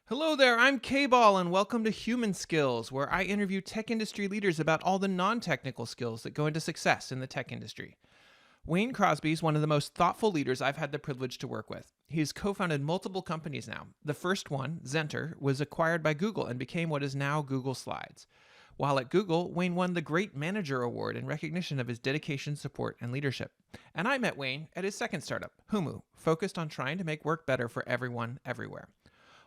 Hello there, I'm K-Ball, and welcome to Human Skills, where I interview tech industry leaders about all the non-technical skills that go into success in the tech industry. Wayne Crosby is one of the most thoughtful leaders I've had the privilege to work with. He's co-founded multiple companies now. The first one, Zenter, was acquired by Google and became what is now Google Slides. While at Google, Wayne won the Great Manager Award in recognition of his dedication, support, and leadership. And I met Wayne at his second startup, Humu, focused on trying to make work better for everyone, everywhere.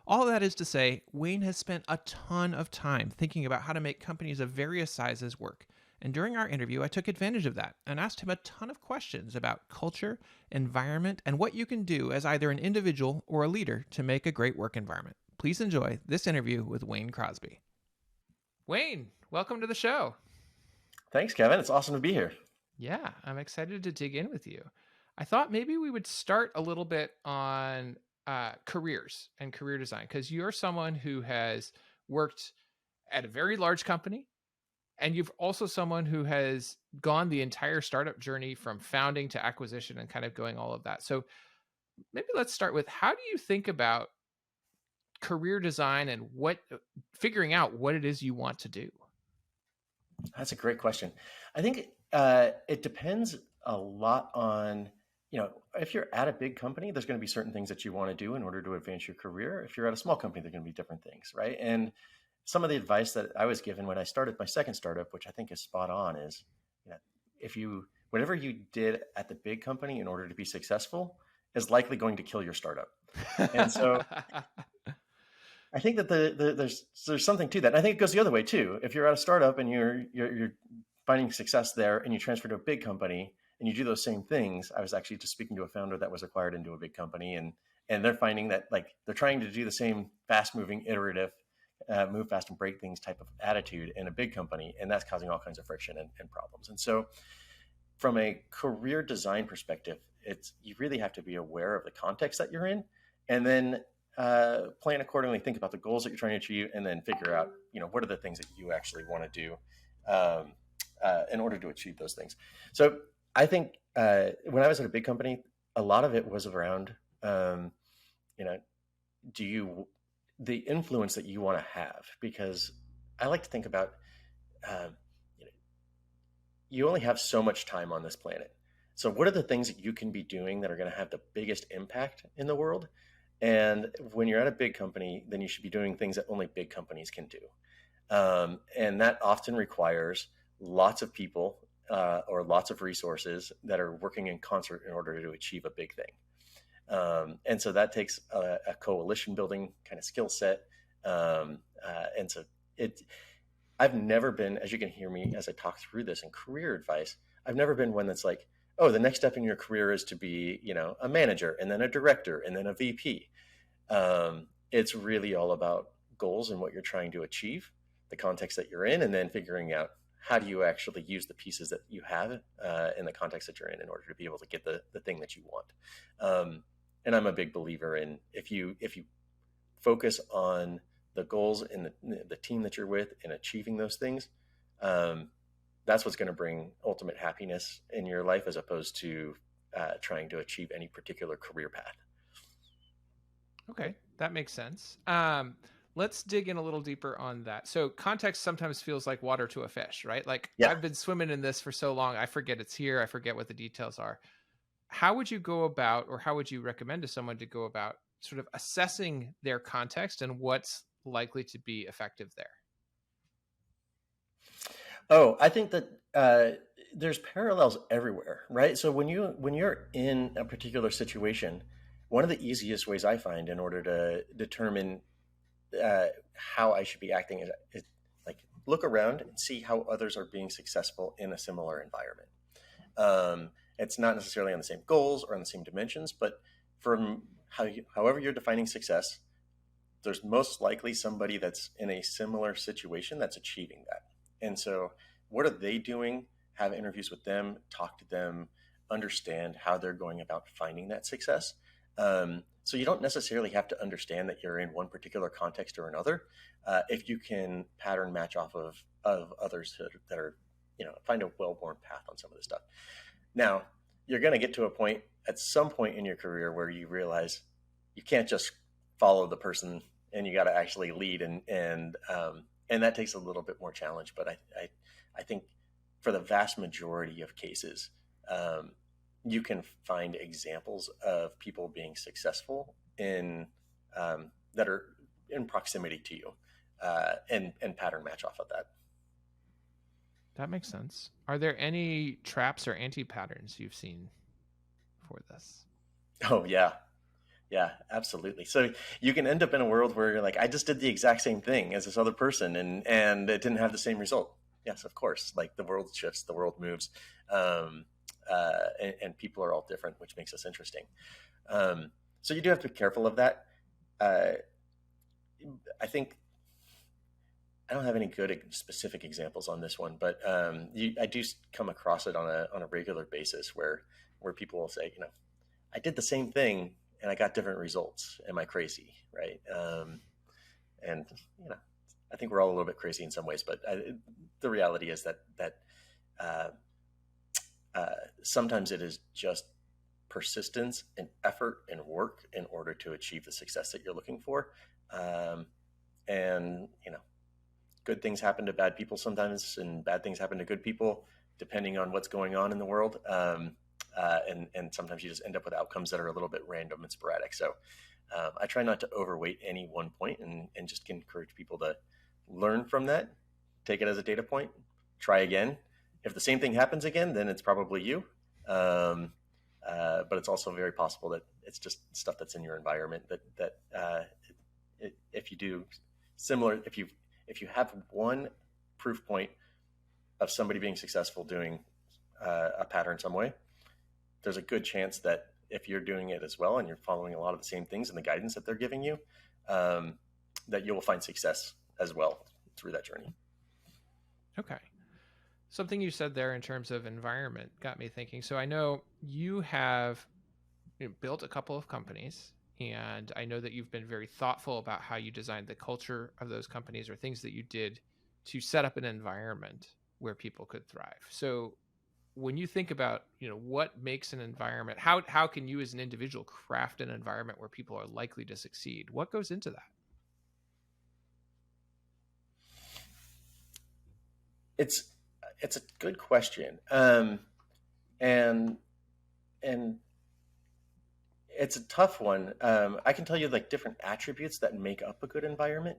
All that is to say, Wayne has spent a ton of time thinking about how to make companies of various sizes work. And during our interview, I took advantage of that and asked him a ton of questions about culture, environment, and what you can do as either an individual or a leader to make a great work environment. Please enjoy this interview with Wayne Crosby. Wayne, welcome to the show. Thanks, Kevin. It's awesome to be here. Yeah, I'm excited to dig in with you. I thought maybe we would start a little bit on careers and career design, because you're someone who has worked at a very large company, and you've also someone who has gone the entire startup journey from founding to acquisition and kind of going all of that. So maybe let's start with, how do you think about career design and figuring out what it is you want to do? That's a great question. I think it depends a lot on, if you're at a big company, there's going to be certain things that you want to do in order to advance your career. If you're at a small company, there are going to be different things, right? And some of the advice that I was given when I started my second startup, which I think is spot on, is whatever you did at the big company in order to be successful is likely going to kill your startup. And so I think that there's something to that. And I think it goes the other way too. If you're at a startup and you're finding success there, and you transfer to a big company and you do those same things. I was actually just speaking to a founder that was acquired into a big company, and they're finding that, like, they're trying to do the same fast moving, iterative, move fast and break things type of attitude in a big company, and that's causing all kinds of friction and problems. And so, from a career design perspective, you really have to be aware of the context that you're in, and then plan accordingly. Think about the goals that you're trying to achieve, and then figure out, what are the things that you actually want to do in order to achieve those things. So I think when I was at a big company, a lot of it was around, the influence that you want to have, because I like to think about, you only have so much time on this planet. So what are the things that you can be doing that are going to have the biggest impact in the world? And when you're at a big company, then you should be doing things that only big companies can do. And that often requires lots of people or lots of resources that are working in concert in order to achieve a big thing. And so that takes a coalition building kind of skill set. And so I've never been, as you can hear me as I talk through this in career advice, I've never been one that's like, oh, the next step in your career is to be, a manager, and then a director, and then a VP. It's really all about goals and what you're trying to achieve, the context that you're in, and then figuring out how do you actually use the pieces that you have in the context that you're in order to be able to get the thing that you want. And I'm a big believer in, if you focus on the goals and the team that you're with and achieving those things, that's what's going to bring ultimate happiness in your life, as opposed to trying to achieve any particular career path. Okay, that makes sense. Let's dig in a little deeper on that. So context sometimes feels like water to a fish, right? Like, Yeah. I've been swimming in this for so long, I forget it's here. I forget what the details are. How would you go about, or how would you recommend to someone to go about sort of assessing their context and what's likely to be effective there? Oh, I think that there's parallels everywhere, right? So when you're in a particular situation, one of the easiest ways I find in order to determine how I should be acting is like, look around and see how others are being successful in a similar environment. It's not necessarily on the same goals or on the same dimensions, but from however you're defining success, there's most likely somebody that's in a similar situation that's achieving that. And so what are they doing? Have interviews with them, talk to them, understand how they're going about finding that success. So you don't necessarily have to understand that you're in one particular context or another. If you can pattern match off of others that are, find a well-worn path on some of this stuff. Now, you're going to get to a point at some point in your career where you realize you can't just follow the person and you got to actually lead, and that takes a little bit more challenge. But I think for the vast majority of cases, um, you can find examples of people being successful in that are in proximity to you, and pattern match off of that. That makes sense. Are there any traps or anti-patterns you've seen for this? Oh yeah, yeah, absolutely. So you can end up in a world where you're like, I just did the exact same thing as this other person, and it didn't have the same result. Yes, of course. Like the world shifts, the world moves, um, and people are all different, which makes us interesting. So you do have to be careful of that. Uh, I think I don't have any good specific examples on this one, but I do come across it on a regular basis where people will say, I did the same thing and I got different results. Am I crazy? Right? And you know, I think we're all a little bit crazy in some ways, but the reality is that uh, sometimes it is just persistence and effort and work in order to achieve the success that you're looking for. Um, and good things happen to bad people sometimes, and bad things happen to good people, depending on what's going on in the world. And sometimes you just end up with outcomes that are a little bit random and sporadic. So I try not to overweight any one point, and just encourage people to learn from that, take it as a data point, try again. If the same thing happens again, then it's probably you. Um, but it's also very possible that it's just stuff that's in your environment that if you do similar, if you have one proof point of somebody being successful doing a pattern some way, there's a good chance that if you're doing it as well and you're following a lot of the same things and the guidance that they're giving you, that you will find success as well through that journey. Okay. Something you said there in terms of environment got me thinking. So I know you have built a couple of companies, and I know that you've been very thoughtful about how you designed the culture of those companies or things that you did to set up an environment where people could thrive. So when you think about, what makes an environment, how can you as an individual craft an environment where people are likely to succeed? What goes into that? It's a good question, and and it's a tough one. I can tell you like different attributes that make up a good environment,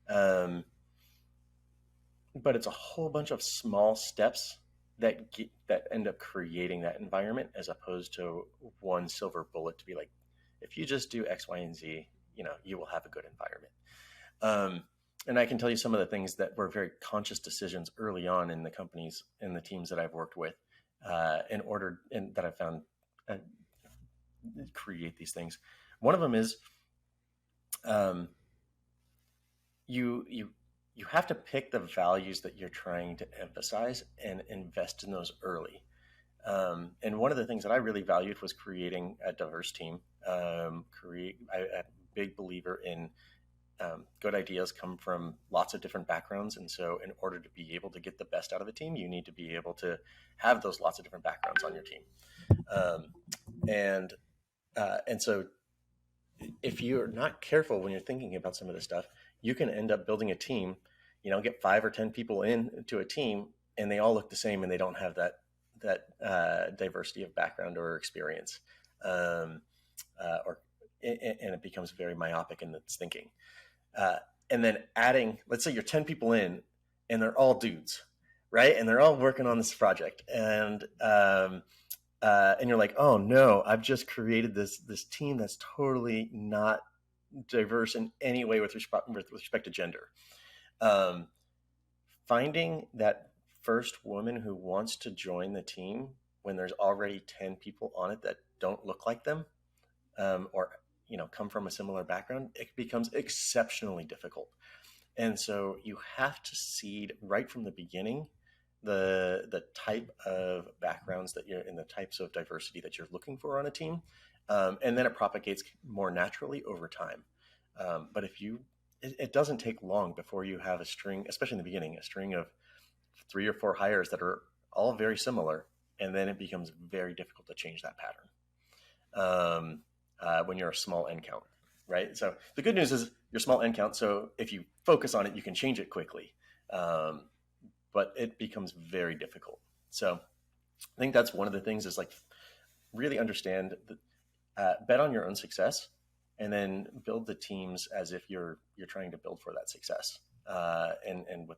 um, but it's a whole bunch of small steps that end up creating that environment, as opposed to one silver bullet to be like, if you just do X, Y, and Z, you will have a good environment. Um, and I can tell you some of the things that were very conscious decisions early on in the companies and the teams that I've worked with, and that I found uh, create these things. One of them is um, you have to pick the values that you're trying to emphasize and invest in those early. And one of the things that I really valued was creating a diverse team. I'm a big believer in good ideas come from lots of different backgrounds. And so in order to be able to get the best out of a team, you need to be able to have those lots of different backgrounds on your team. Um, and, and so if you're not careful when you're thinking about some of this stuff, you can end up building a team, get 5 or 10 people into a team and they all look the same and they don't have that diversity of background or experience. And it becomes very myopic in its thinking. And then let's say you're 10 people in and they're all dudes, right? And they're all working on this project. And you're like, oh no, I've just created this team that's totally not diverse in any way with respect to gender. Finding that first woman who wants to join the team when there's already 10 people on it that don't look like them, or come from a similar background, it becomes exceptionally difficult. And so you have to seed right from the beginning the type of backgrounds that you're in, the types of diversity that you're looking for on a team, and then it propagates more naturally over time. But it doesn't take long before you have a string, especially in the beginning, a string of 3 or 4 hires that are all very similar, and then it becomes very difficult to change that pattern when you're a small end count. right? So the good news is your small end count. So if you focus on it, you can change it quickly. Um, but it becomes very difficult. So I think that's one of the things is like really understand that, bet on your own success, and then build the teams as if you're trying to build for that success, and with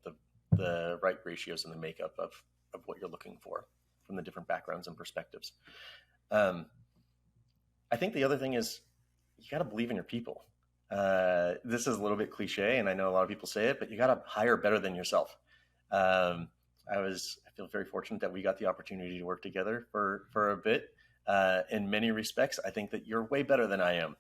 the right ratios and the makeup of what you're looking for from the different backgrounds and perspectives. Um, I think the other thing is you got to believe in your people. This is a little bit cliche, and I know a lot of people say it, but you got to hire better than yourself. Um, I feel very fortunate that we got the opportunity to work together for a bit. In many respects, I think that you're way better than I am,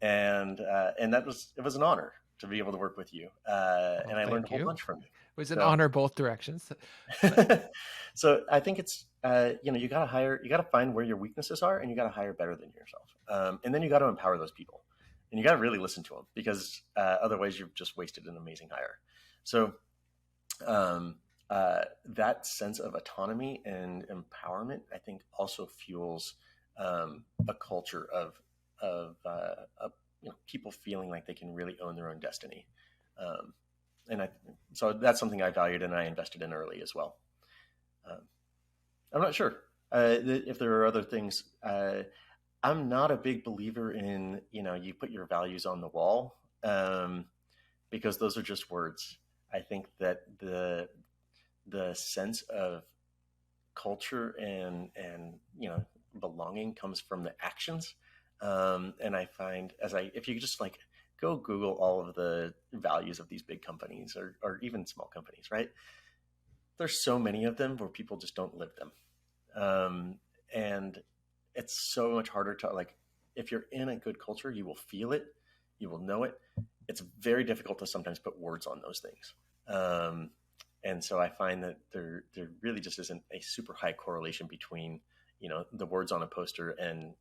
and it was an honor to be able to work with you, Well, and I learned a thank whole you. bunch from you. It was an So, honor both directions. But so I think it's you got to you got to find where your weaknesses are, and you got to hire better than yourself, and then you got to empower those people, and you got to really listen to them because otherwise you've just wasted an amazing hire. So um, that sense of autonomy and empowerment, I think, also fuels a culture of people feeling like they can really own their own destiny. Um, and so that's something I valued and I invested in early as well. Um, I'm not sure if there are other things. I'm not a big believer in you put your values on the wall, because those are just words. I think that the sense of culture and belonging comes from the actions. And I find if you just like go Google all of the values of these big companies or even small companies, right? There's so many of them where people just don't live them. And it's so much harder to like, if you're in a good culture, you will feel it, you will know it. It's very difficult to sometimes put words on those things. And so I find that there really just isn't a super high correlation between, the words on a poster and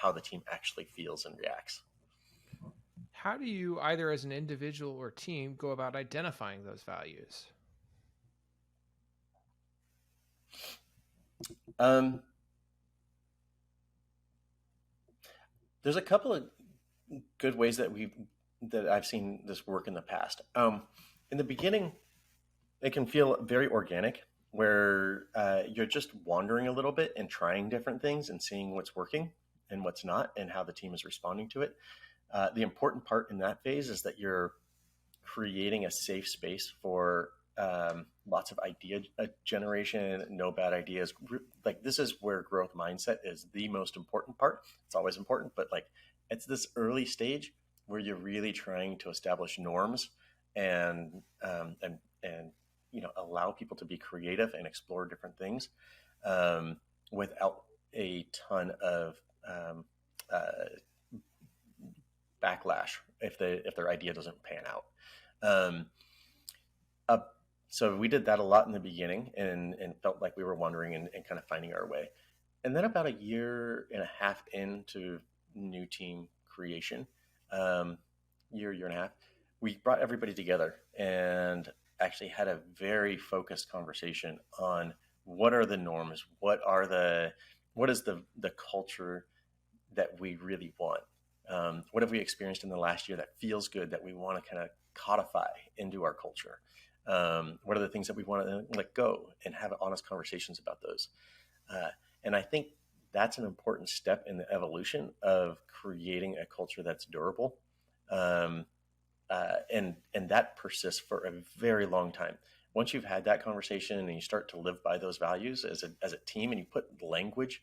how the team actually feels and reacts. how do you, either as an individual or team, go about identifying those values? Um, there's a couple of good ways that I've seen this work in the past. In the beginning, it can feel very organic, where you're just wandering a little bit and trying different things and seeing what's working and what's not, and how the team is responding to it. The important part in that phase is that you're creating a safe space for lots of idea generation, no bad ideas. Like this is where growth mindset is the most important part. It's always important, but like it's this early stage where you're really trying to establish norms and allow people to be creative and explore different things without a ton of um, uh, backlash if their idea doesn't pan out. Um, uh, so we did that a lot in the beginning and felt like we were wandering and kind of finding our way. And then about a year and a half into new team creation, year and a half, we brought everybody together and actually had a very focused conversation on what are the norms, what is the culture that we really want. What have we experienced in the last year that feels good that we want to kind of codify into our culture? What are the things that we want to let go and have honest conversations about those? And I think that's an important step in the evolution of creating a culture that's durable. Um, and that persists for a very long time. Once you've had that conversation and you start to live by those values as a team, and you put language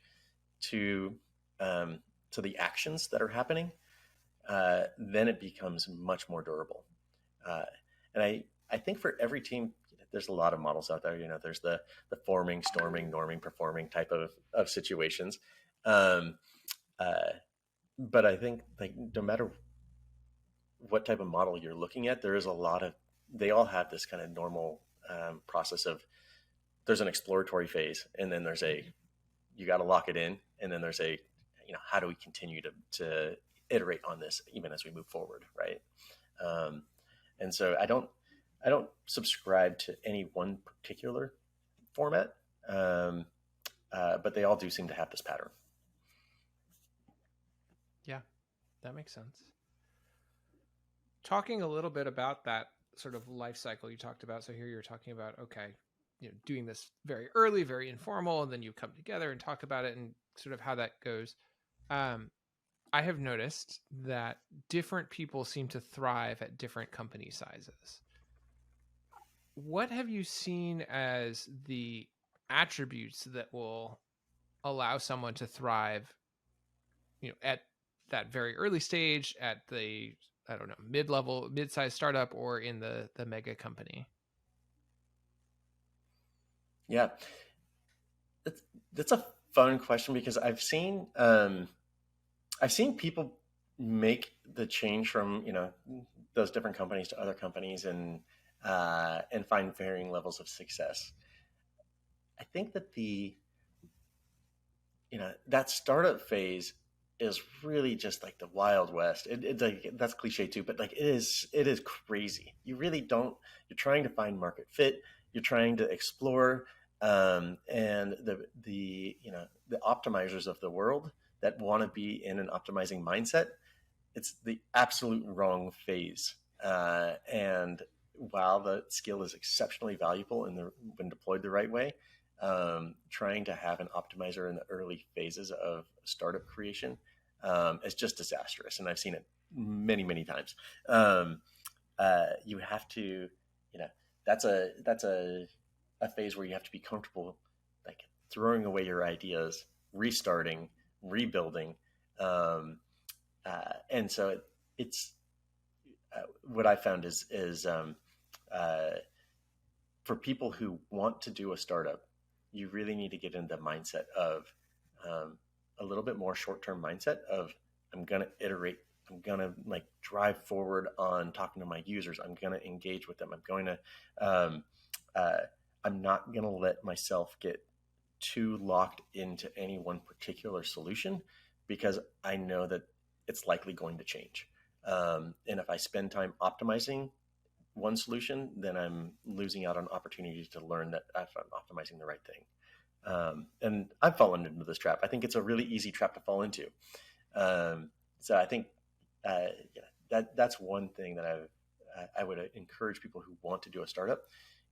to um, to the actions that are happening, then it becomes much more durable. Uh, and I think for every team, there's a lot of models out there. There's the forming, storming, norming, performing type of situations. Um, uh, but I think like no matter what type of model you're looking at, there is a lot of they all have this kind of normal process of there's an exploratory phase, and then there's a you got to lock it in, and then there's a how do we continue to iterate on this even as we move forward, right? Um, and so I don't subscribe to any one particular format, but they all do seem to have this pattern. Yeah, that makes sense. Talking a little bit about that sort of life cycle you talked about. So here you're talking about, okay, doing this very early, very informal, and then you come together and talk about it and sort of how that goes. Um, I have noticed that different people seem to thrive at different company sizes. What have you seen as the attributes that will allow someone to thrive, at that very early stage, at the, I don't know, mid-level, mid-sized startup, or in the mega company? Yeah, that's that's a fun question because I've seen people make the change from those different companies to other companies and find varying levels of success. I think that the that startup phase is really just like the wild west. It's like that's cliche too, but like it is crazy. You really don't. You're trying to find market fit. You're trying to explore, and the optimizers of the world that want to be in an optimizing mindset. It's the absolute wrong phase. And while the skill is exceptionally valuable when deployed the right way, trying to have an optimizer in the early phases of startup creation is just disastrous. And I've seen it many, many times. You have to, that's a phase where you have to be comfortable, like throwing away your ideas, restarting, rebuilding. And so it's what I found is uh, for people who want to do a startup, you really need to get into the mindset of a little bit more short-term mindset of I'm going to iterate. I'm going to like drive forward on talking to my users. I'm going to engage with them. Um, uh, I'm not going to let myself get too locked into any one particular solution because I know that it's likely going to change. And if I spend time optimizing one solution, then I'm losing out on opportunities to learn that if I'm optimizing the right thing. And I've fallen into this trap. I think it's a really easy trap to fall into. So I think that's one thing that I would encourage people who want to do a startup.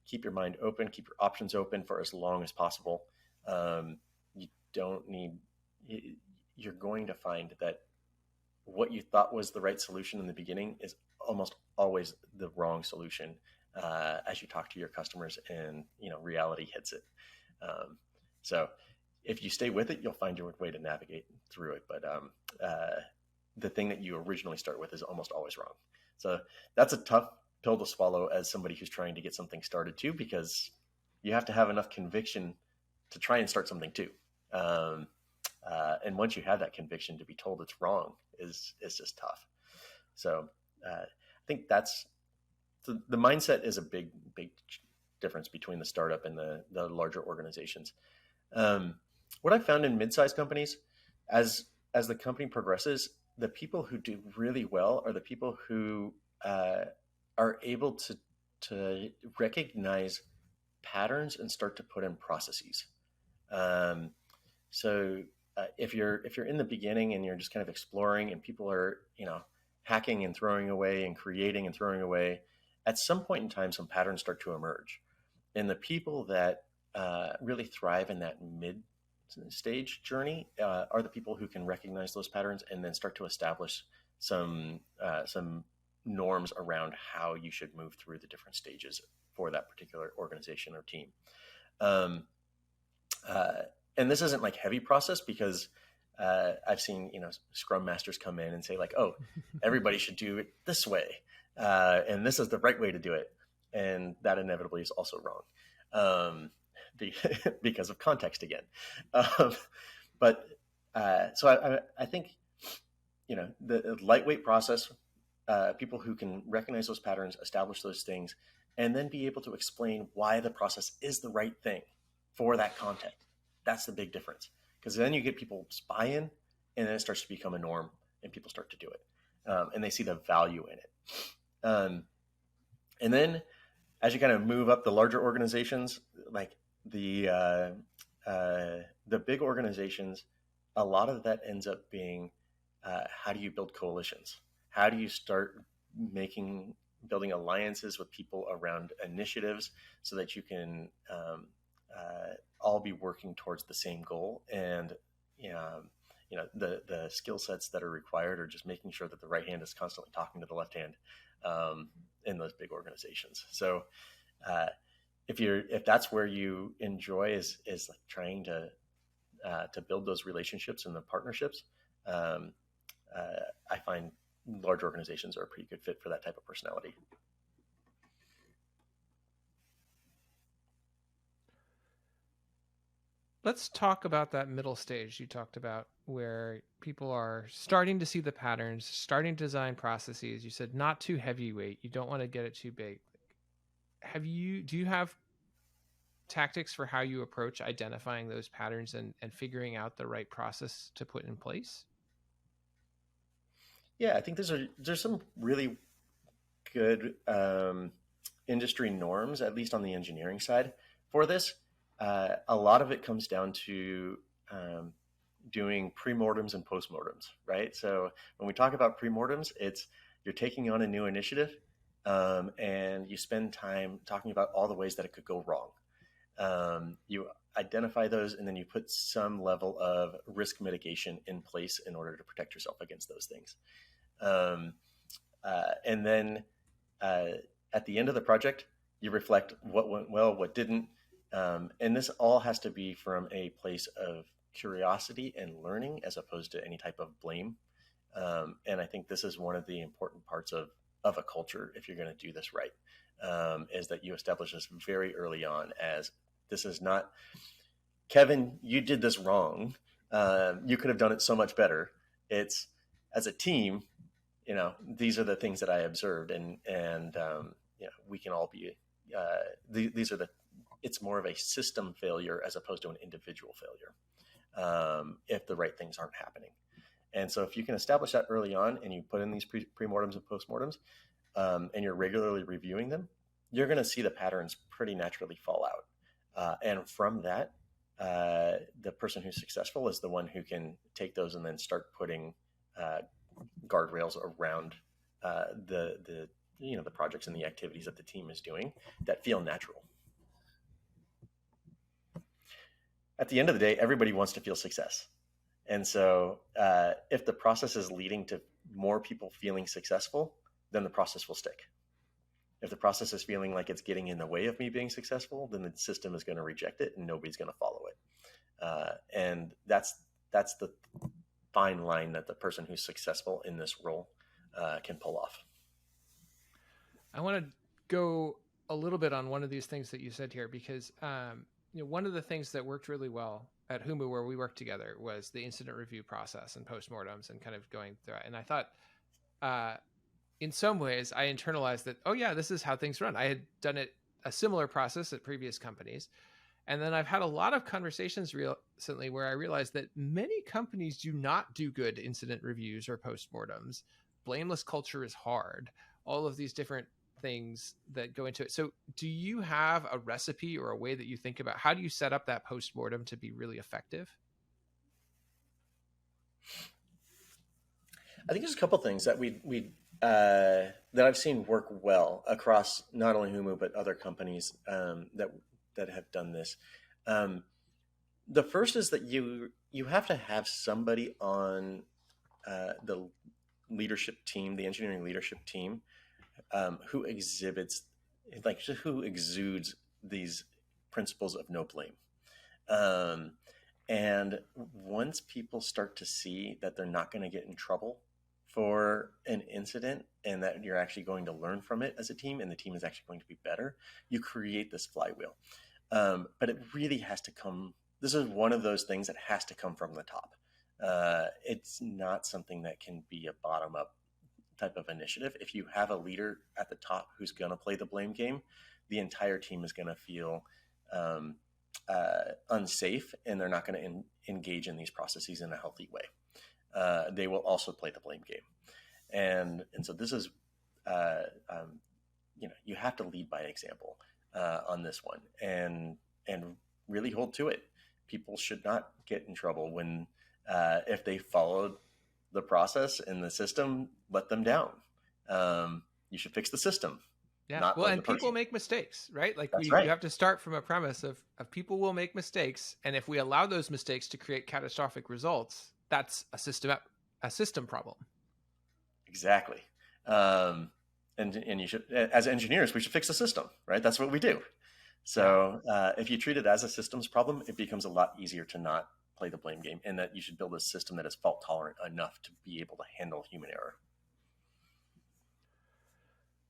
Keep your mind open, keep your options open for as long as possible. You don't need. You're going to find that what you thought was the right solution in the beginning is almost always the wrong solution as you talk to your customers and reality hits it. Um, so if you stay with it, you'll find your way to navigate through it. But the thing that you originally start with is almost always wrong. So that's a tough pill to swallow as somebody who's trying to get something started too, because you have to have enough conviction to try and start something too. And once you have that conviction, to be told it's wrong is just tough. So I think that's the mindset is a big difference between the startup and the larger organizations. What I've found in mid-sized companies, as the company progresses, the people who do really well are the people who are able to recognize patterns and start to put in processes. Um, so if you're in the beginning and you're just kind of exploring, and people are hacking and throwing away and creating and throwing away, at some point in time, some patterns start to emerge. And the people that really thrive in that mid stage journey are the people who can recognize those patterns and then start to establish some norms around how you should move through the different stages for that particular organization or team. Um, uh, and this isn't like heavy process because I've seen Scrum masters come in and say like, oh, everybody should do it this way, and this is the right way to do it, and that inevitably is also wrong because of context again. Um, but so I think the lightweight process, people who can recognize those patterns, establish those things, and then be able to explain why the process is the right thing for that context. That's the big difference, because then you get people's buy-in, and then it starts to become a norm, and people start to do it, and they see the value in it. And then as you kind of move up the larger organizations, like the big organizations, a lot of that ends up being how do you build coalitions? How do you start building alliances with people around initiatives so that you can all be working towards the same goal. And the skill sets that are required are just making sure that the right hand is constantly talking to the left hand in those big organizations. So if that's where you enjoy is like trying to build those relationships and the partnerships, I find large organizations are a pretty good fit for that type of personality. Let's talk about that middle stage you talked about where people are starting to see the patterns, starting to design processes. You said not too heavyweight. You don't want to get it too big. Do you have tactics for how you approach identifying those patterns and figuring out the right process to put in place? Yeah, I think there's some really good industry norms, at least on the engineering side for this. A lot of it comes down to doing premortems and postmortems, right? So when we talk about premortems, it's you're taking on a new initiative and you spend time talking about all the ways that it could go wrong. You identify those and then you put some level of risk mitigation in place in order to protect yourself against those things. And then at the end of the project, you reflect what went well, what didn't. And this all has to be from a place of curiosity and learning as opposed to any type of blame. And I think this is one of the important parts of a culture, if you're going to do this right, is that you establish this very early on as this is not, Kevin, you did this wrong. You could have done it so much better. It's as a team, these are the things that I observed, and we can all be. These are it's more of a system failure as opposed to an individual failure if the right things aren't happening. And so if you can establish that early on and you put in these premortems and postmortems and you're regularly reviewing them, you're going to see the patterns pretty naturally fall out. And from that, the person who's successful is the one who can take those and then start putting guardrails around the projects and the activities that the team is doing that feel natural. At the end of the day, everybody wants to feel success. And so if the process is leading to more people feeling successful, then the process will stick. If the process is feeling like it's getting in the way of me being successful, then the system is going to reject it and nobody's going to follow it. And that's the fine line that the person who's successful in this role can pull off. I want to go a little bit on one of these things that you said here, because one of the things that worked really well at Humu, where we worked together, was the incident review process and postmortems and kind of going through it. And I thought in some ways I internalized that, oh yeah, this is how things run. I had done a similar process at previous companies. And then I've had a lot of conversations recently where I realized that many companies do not do good incident reviews or postmortems. Blameless culture is hard. All of these different things that go into it. So do you have a recipe or a way that you think about how do you set up that postmortem to be really effective? I think there's a couple things that that I've seen work well across not only Humu but other companies that have done this. The first is that you have to have somebody on the leadership team, the engineering leadership team, who exudes these principles of no blame. And once people start to see that they're not going to get in trouble for an incident and that you're actually going to learn from it as a team and the team is actually going to be better, you create this flywheel. But it really has to come. This is one of those things that has to come from the top. It's not something that can be a bottom-up type of initiative. If you have a leader at the top who's going to play the blame game, the entire team is going to feel unsafe, and they're not going to engage in these processes in a healthy way. They will also play the blame game, and so this is you have to lead by example on this one, and really hold to it. People should not get in trouble if they followed the process and the system let them down. You should fix the system, Yeah. not Well, blame the and people person. make mistakes, right? Like That's you right. have to start from a premise of people will make mistakes, and if we allow those mistakes to create catastrophic results, that's a system problem. Exactly. Um, and you should, as engineers, we should fix the system, right? That's what we do. Yeah. So if you treat it as a systems problem, it becomes a lot easier to not play the blame game, and that you should build a system that is fault tolerant enough to be able to handle human error.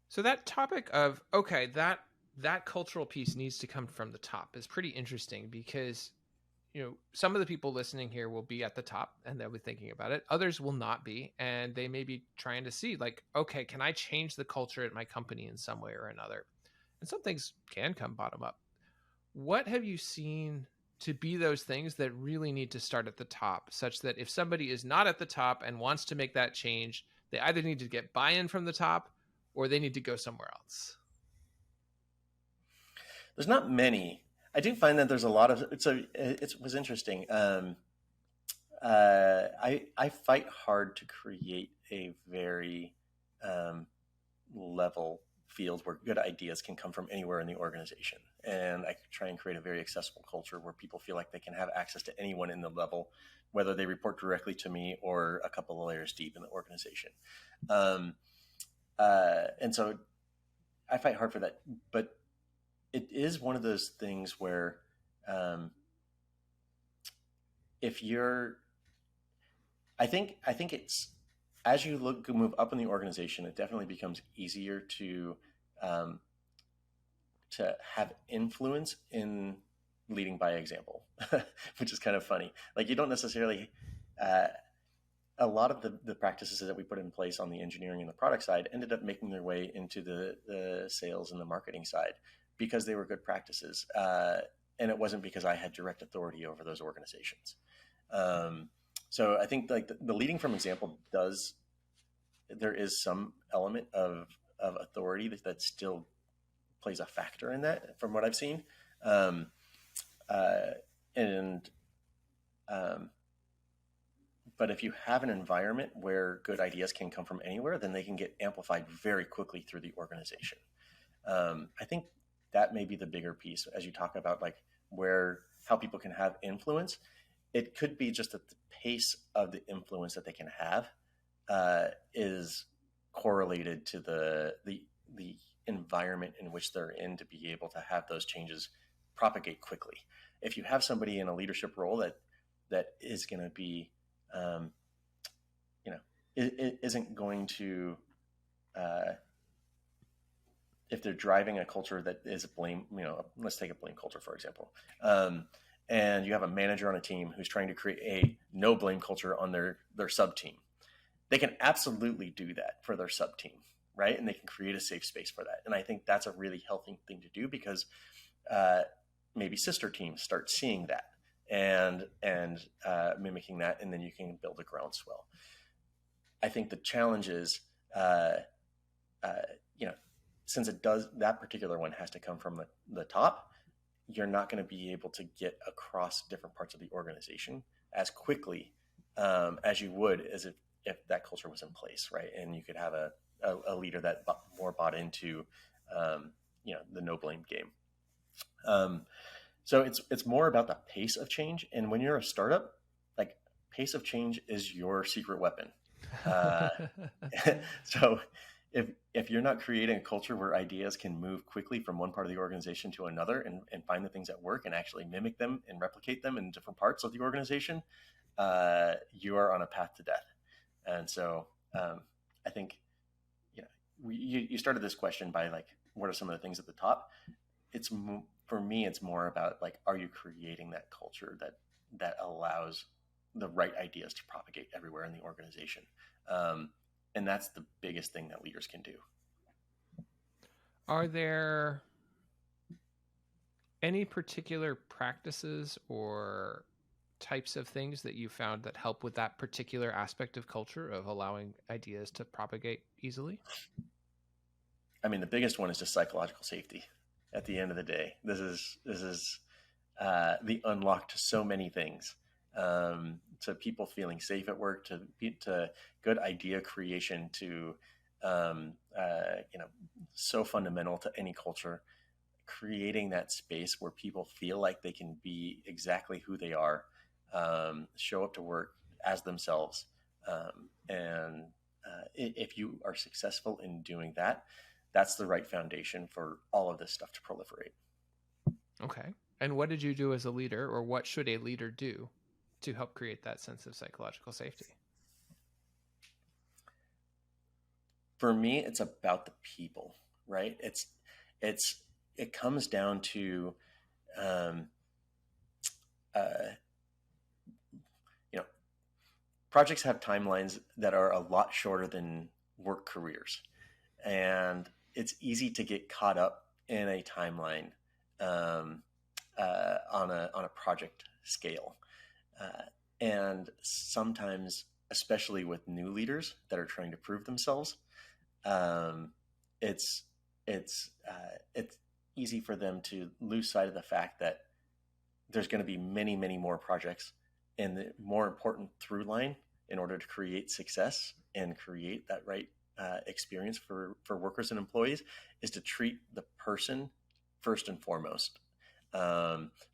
So that topic of okay, that cultural piece needs to come from the top is pretty interesting because some of the people listening here will be at the top and they'll be thinking about it. Others will not be, and they may be trying to see like, okay, can I change the culture at my company in some way or another? And some things can come bottom up. What have you seen to be those things that really need to start at the top, such that if somebody is not at the top and wants to make that change, they either need to get buy-in from the top or they need to go somewhere else? There's not many. I do find that there's a lot of. It was interesting. I fight hard to create a very level field where good ideas can come from anywhere in the organization, and I try and create a very accessible culture where people feel like they can have access to anyone in the level, whether they report directly to me or a couple of layers deep in the organization. Um, and so I fight hard for that, but it is one of those things where um, if you're I think it's as you move up in the organization, it definitely becomes easier um, to have influence in leading by example, which is kind of funny. Like you don't necessarily uh, a lot of the practices that we put in place on the engineering and the product side ended up making their way into the sales and the marketing side because they were good practices. And it wasn't because I had direct authority over those organizations. Um, so I think like the leading from example there is some element of authority that still plays a factor in that from what I've seen. Um, uh, and um, But if you have an environment where good ideas can come from anywhere, then they can get amplified very quickly through the organization. I think that may be the bigger piece as you talk about like how people can have influence. It could be just that the pace of the influence that they can have is correlated to the environment in which they're in to be able to have those changes propagate quickly. If you have somebody in a leadership role that is going to be um, it isn't going to if they're driving a culture that is a blame, let's take a blame culture, for example. And you have a manager on a team who's trying to create a no blame culture on their sub team. They can absolutely do that for their sub team, right? And they can create a safe space for that. And I think that's a really healthy thing to do because maybe sister teams start seeing that and mimicking that, and then you can build a groundswell. I think the challenge is, since that particular one has to come from the top, you're not going to be able to get across different parts of the organization as quickly as you would as if that culture was in place, right? And you could have a leader that more bought into, the no blame game. So it's more about the pace of change. And when you're a startup, like pace of change is your secret weapon. So if you're not creating a culture where ideas can move quickly from one part of the organization to another and find the things that work and actually mimic them and replicate them in different parts of the organization, you are on a path to death. And so I think, you started this question by like, what are some of the things at the top? For me, it's more about like, are you creating that culture that allows the right ideas to propagate everywhere in the organization? And that's the biggest thing that leaders can do. Are there any particular practices or types of things that you found that help with that particular aspect of culture of allowing ideas to propagate easily? I mean, the biggest one is just psychological safety. At the end of the day, this is the unlock to so many things. To people feeling safe at work, to good idea creation, to so fundamental to any culture, creating that space where people feel like they can be exactly who they are, show up to work as themselves. And if you are successful in doing that, that's the right foundation for all of this stuff to proliferate. Okay. And what did you do as a leader, or what should a leader do to help create that sense of psychological safety? For me, it's about the people, right? It comes down to, um, uh, you know, projects have timelines that are a lot shorter than work careers, and it's easy to get caught up in a timeline, um, on a project scale, uh, and sometimes, especially with new leaders that are trying to prove themselves, um, it's it's easy for them to lose sight of the fact that there's going to be many, many more projects, and the more important through line in order to create success and create that right experience for workers and employees is to treat the person first and foremost.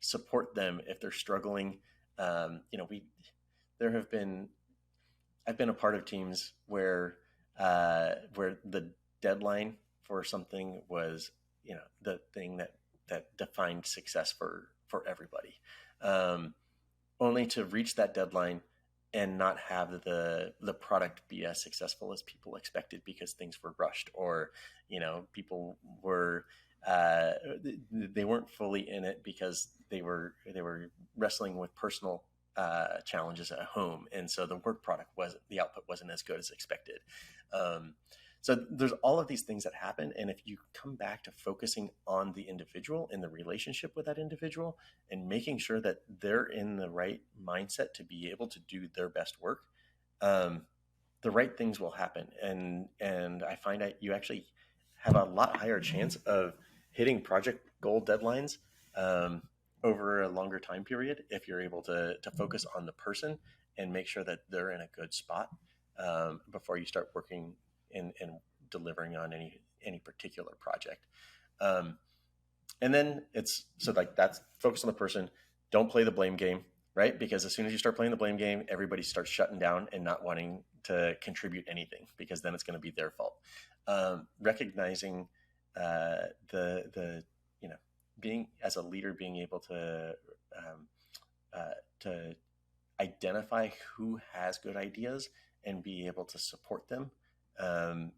Support them if they're struggling. We there have been I've been a part of teams where the deadline for something was, the thing that defined success for everybody, um, only to reach that deadline and not have the product be as successful as people expected because things were rushed, or people were uh, they weren't fully in it because they were wrestling with personal challenges at home, and so the output wasn't as good as expected. Um, so there's all of these things that happen, and if you come back to focusing on the individual and the relationship with that individual, and making sure that they're in the right mindset to be able to do their best work, um, the right things will happen. And I find that you actually have a lot higher chance of hitting project goal deadlines, um, over a longer time period if you're able to focus on the person and make sure that they're in a good spot, before you start working and delivering on any particular project. Um, and then it's so like that's focus on the person. Don't play the blame game, right? Because as soon as you start playing the blame game, everybody starts shutting down and not wanting to contribute anything, because then it's going to be their fault. Recognizing the being as a leader, being able um, to identify who has good ideas and be able to support them,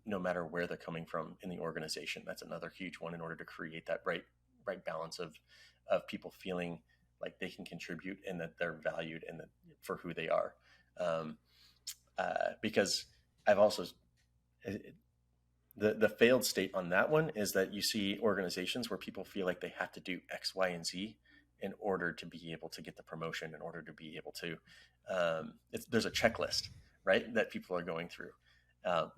no matter where they're coming from in the organization. That's another huge one in order to create that right balance of people feeling like they can contribute and that they're valued and that for who they are. Um, because I've also the failed state on that one is that you see organizations where people feel like they have to do X, Y, and Z in order to be able to get the promotion, in order to be able to. There's a checklist, right, that people are going through.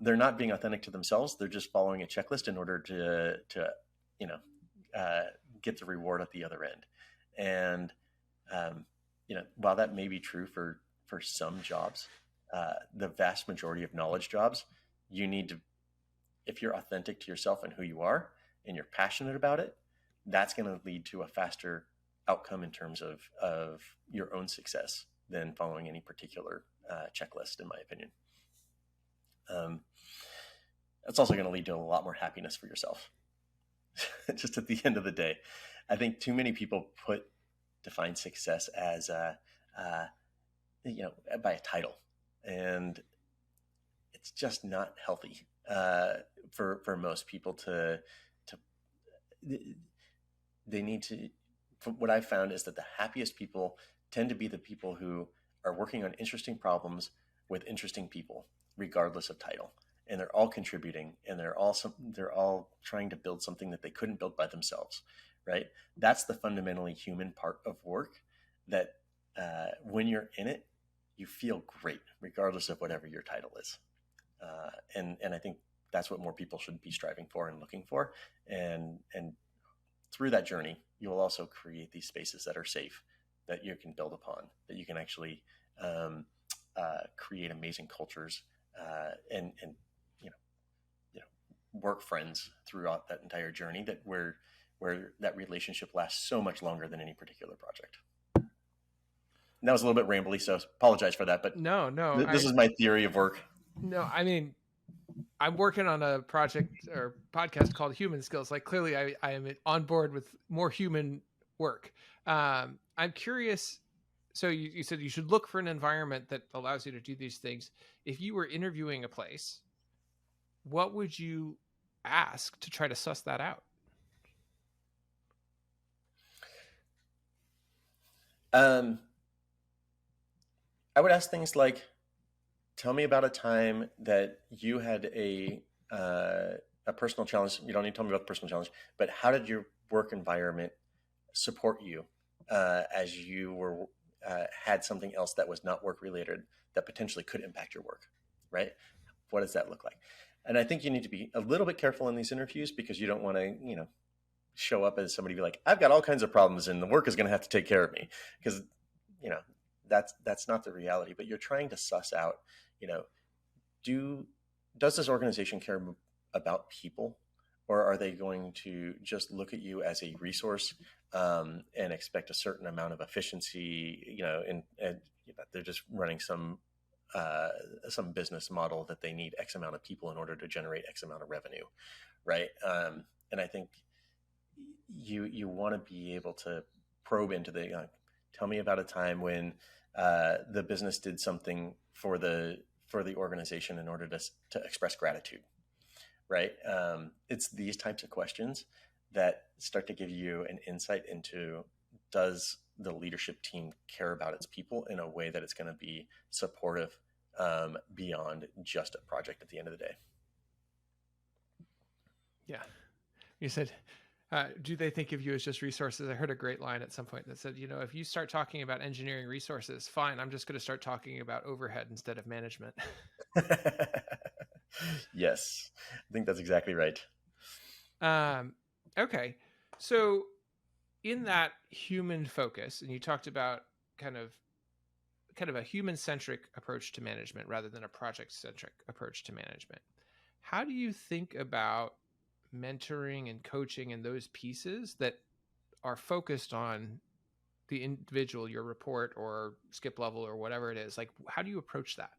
They're not being authentic to themselves. They're just following a checklist in order to you know get the reward at the other end. And while that may be true for some jobs, the vast majority of knowledge jobs, you need to, if you're authentic to yourself and who you are and you're passionate about it, that's going to lead to a faster outcome in terms of your own success than following any particular checklist, in my opinion. That's also going to lead to a lot more happiness for yourself. Just at the end of the day, I think too many people define success as by a title, and it's just not healthy for most people to they need to. What I've found is that the happiest people tend to be the people who are working on interesting problems with interesting people, regardless of title, and they're all contributing, and they're all trying to build something that they couldn't build by themselves, right? That's the fundamentally human part of work that when you're in it, you feel great, regardless of whatever your title is. And I think that's what more people should be striving for and looking for. And through that journey, you will also create these spaces that are safe, that you can build upon, that you can actually create amazing cultures, and work friends throughout that entire journey, that where that relationship lasts so much longer than any particular project. And that was a little bit rambly, so apologize for that, but No, no, this is my theory of work. no. I mean, I'm working on a project or podcast called Human Skills. Like, clearly, I am on board with more human work. I'm curious. So you said you should look for an environment that allows you to do these things. If you were interviewing a place, what would you ask to try to suss that out? I would ask things like, tell me about a time that you had a personal challenge. You don't need to tell me about the personal challenge, but how did your work environment support you as you were had something else that was not work related that potentially could impact your work, right? What does that look like? And I think you need to be a little bit careful in these interviews, because you don't want to, show up as somebody be like, I've got all kinds of problems and the work is going to have to take care of me, because, that's not the reality. But you're trying to suss out, does this organization care about people, or are they going to just look at you as a resource and expect a certain amount of efficiency, and they're just running some business model that they need X amount of people in order to generate X amount of revenue, right? And I think you want to be able to probe into tell me about a time when the business did something for the organization in order to express gratitude, right? It's these types of questions that start to give you an insight into, does the leadership team care about its people in a way that it's going to be supportive beyond just a project at the end of the day. Yeah. You said, do they think of you as just resources? I heard a great line at some point that said, if you start talking about engineering resources, fine, I'm just going to start talking about overhead instead of management. Yes, I think that's exactly right. Okay. So in that human focus, and you talked about kind of a human-centric approach to management rather than a project-centric approach to management, how do you think about mentoring and coaching and those pieces that are focused on the individual, your report or skip level or whatever it is? Like, how do you approach that?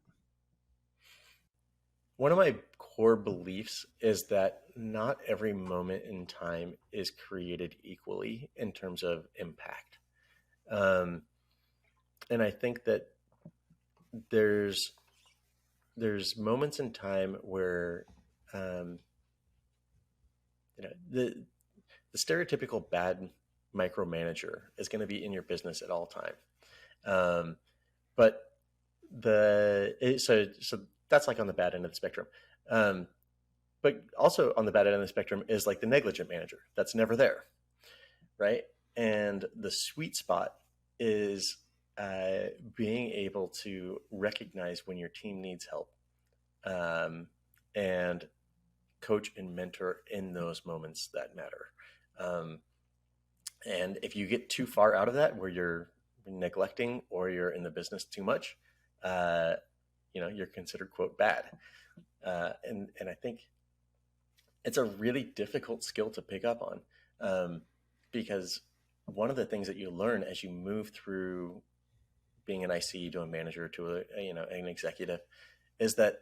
One of my core beliefs is that not every moment in time is created equally in terms of impact. And I think that there's moments in time where the stereotypical bad micromanager is going to be in your business at all time. But so that's like on the bad end of the spectrum. But also on the bad end of the spectrum is like the negligent manager that's never there, right? And the sweet spot is being able to recognize when your team needs help and coach and mentor in those moments that matter. And if you get too far out of that, where you're neglecting or you're in the business too much, you're considered, quote, bad. And I think it's a really difficult skill to pick up on, because one of the things that you learn as you move through being an IC to a manager to an executive is that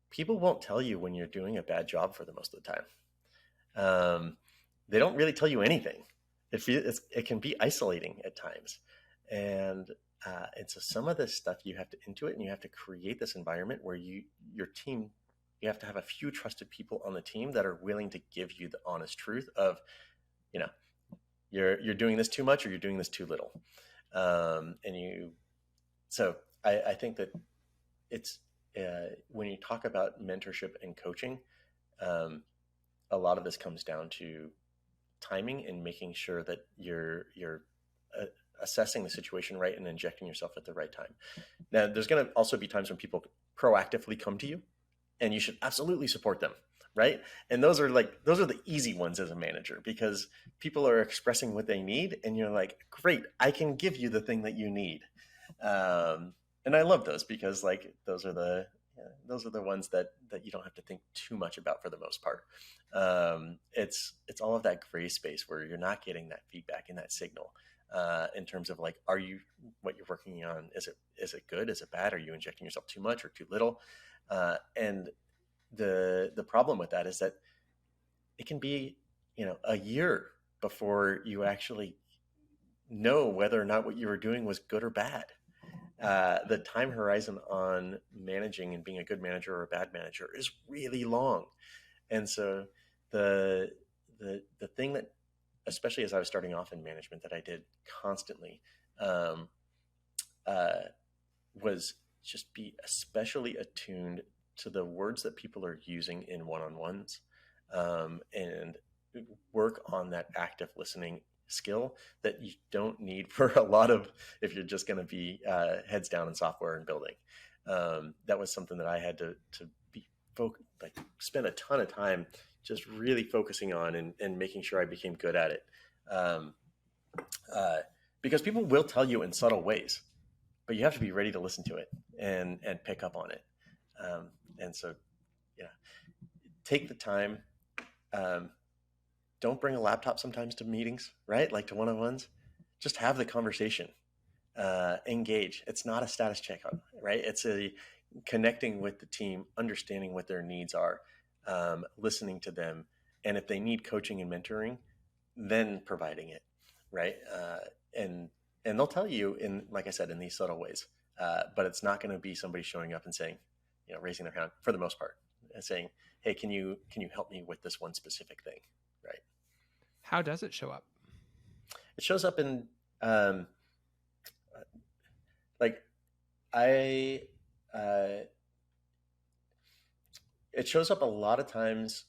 people won't tell you when you're doing a bad job for the most of the time. They don't really tell you anything. It can be isolating at times. And so some of this stuff you have to intuit, and you have to create this environment where your team, you have to have a few trusted people on the team that are willing to give you the honest truth of, you're doing this too much or you're doing this too little. So I think that it's, when you talk about mentorship and coaching, a lot of this comes down to timing and making sure that you're assessing the situation right and injecting yourself at the right time. Now, there's going to also be times when people proactively come to you, and you should absolutely support them, right? And those are the easy ones as a manager, because people are expressing what they need, and you're like, great, I can give you the thing that you need. And I love those, because those are the those are the ones that you don't have to think too much about for the most part. It's all of that gray space where you're not getting that feedback and that signal in terms of like, are you, what you're working on, is it good, is it bad, are you injecting yourself too much or too little? And the problem with that is that it can be, a year before you actually know whether or not what you were doing was good or bad. The time horizon on managing and being a good manager or a bad manager is really long. And so the thing that, especially as I was starting off in management, that I did constantly was just be especially attuned to the words that people are using in one-on-ones, and work on that active listening skill that you don't need for a lot of, if you're just going to be heads down in software and building. That was something that I had to be spend a ton of time just really focusing on and making sure I became good at it. Because people will tell you in subtle ways, but you have to be ready to listen to it and pick up on it. And so, take the time. Don't bring a laptop sometimes to meetings, right? Like to one-on-ones. Just have the conversation. Engage. It's not a status check, right? It's a connecting with the team, understanding what their needs are, listening to them, and if they need coaching and mentoring, then providing it, right? And they'll tell you in, like I said, in these subtle ways, but it's not going to be somebody showing up and saying, raising their hand for the most part, and saying, "Hey, can you help me with this one specific thing?" Right? How does it show up? It shows up in like I. It shows up a lot of times.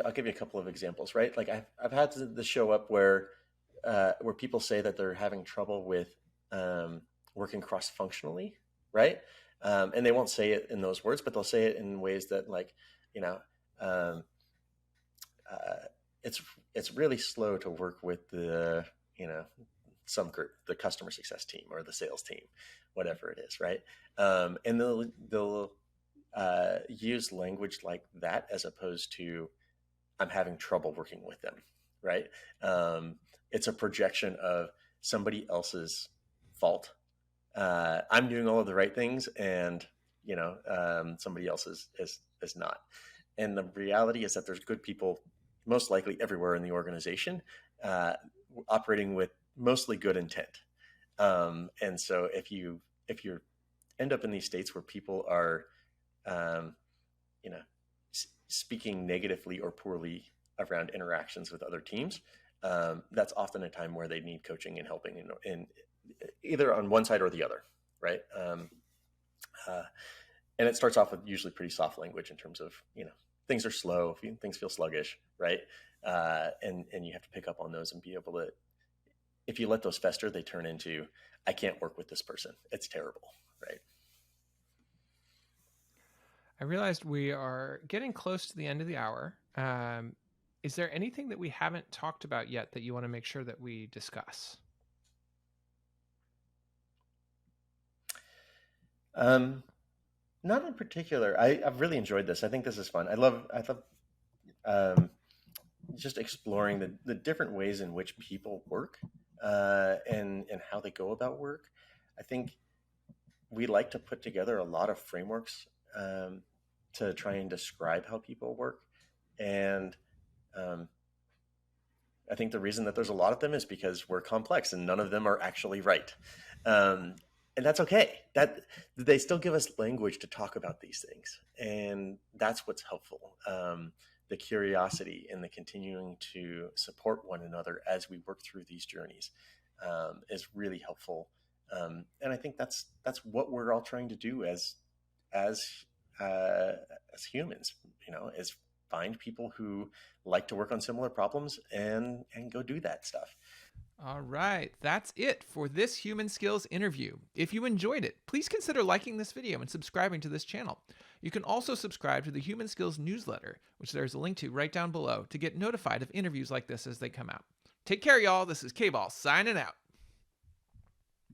I'll give you a couple of examples, right? Like I've had this show up where people say that they're having trouble with working cross-functionally, right? And they won't say it in those words, but they'll say it in ways that, like, it's really slow to work with the, some group, the customer success team or the sales team, whatever it is, right? And they'll use language like that as opposed to, I'm having trouble working with them, right? It's a projection of somebody else's fault. I'm doing all of the right things, and somebody else is not. And the reality is that there's good people, most likely everywhere in the organization, operating with mostly good intent. And so if you end up in these states where people are, speaking negatively or poorly around interactions with other teams, that's often a time where they need coaching and helping in either on one side or the other, right? And it starts off with usually pretty soft language in terms of, things are slow, things feel sluggish, right? And you have to pick up on those and be able to, if you let those fester, they turn into, I can't work with this person. It's terrible, right? I realized we are getting close to the end of the hour. Is there anything that we haven't talked about yet that you want to make sure that we discuss? Not in particular. I've really enjoyed this. I think this is fun. I love just exploring the different ways in which people work, and how they go about work. I think we like to put together a lot of frameworks to try and describe how people work. And I think the reason that there's a lot of them is because we're complex and none of them are actually right. And that's okay. That they still give us language to talk about these things. And that's what's helpful. The curiosity and the continuing to support one another as we work through these journeys is really helpful. And I think that's what we're all trying to do as humans, is find people who like to work on similar problems and go do that stuff. All right, that's it for this Human Skills interview. If you enjoyed it, please consider liking this video and subscribing to this channel. You can also subscribe to the Human Skills newsletter, which there's a link to right down below, to get notified of interviews like this as they come out. Take care, y'all. This is K-Ball signing out.